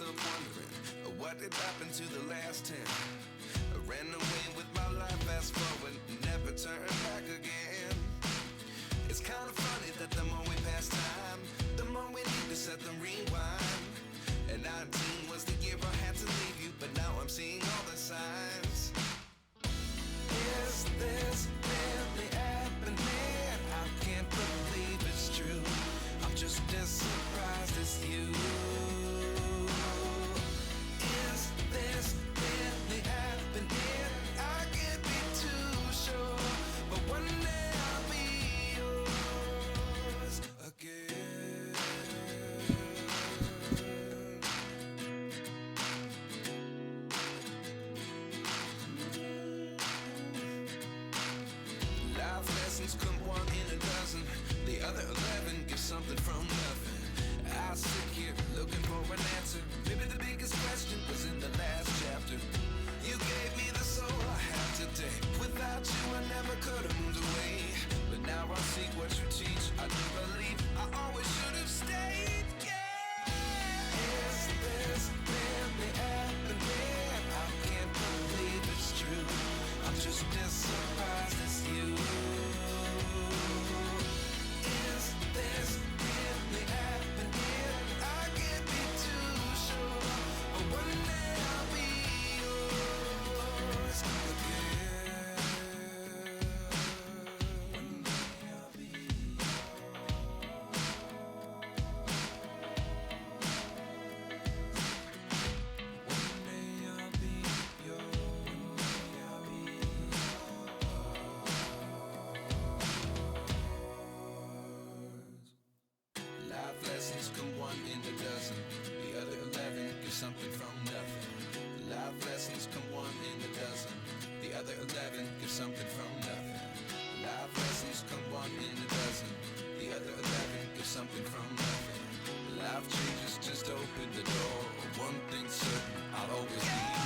myself wondering, what did happen to the last 10? I ran away with my life, fast forward, never turn back again. It's kind of funny that the more we pass time, the more we need to set the rewind. And 19 was the year I had to leave you, but now I'm seeing all the signs. Is this really happening? I can't believe it's true. I'm just as surprised as you. Is this really happening? I can't be too sure, but one day I'll be yours again. Life lessons come one in a dozen. The other 11 give something from nothing. I sit here looking for an answer. Maybe the biggest question was in the last chapter. You gave me the soul I have today. Without you I never could have moved away. But now I see what you teach. I do believe I always should have stayed. Yeah. Is this really happening? I can't believe it's true. I'm just as surprised as you. Is this really happening? I can't be too sure, but one day I'll be yours again. One day I'll be One day I'll be yours. I'll be yours. Life lessons come one in a dozen. The other 11 give something from nothing. Life lessons come one in a dozen. The other 11 give something from nothing. Life lessons come one in a dozen. The other 11 give something from nothing. Life changes just open the door. One thing's certain, I'll always be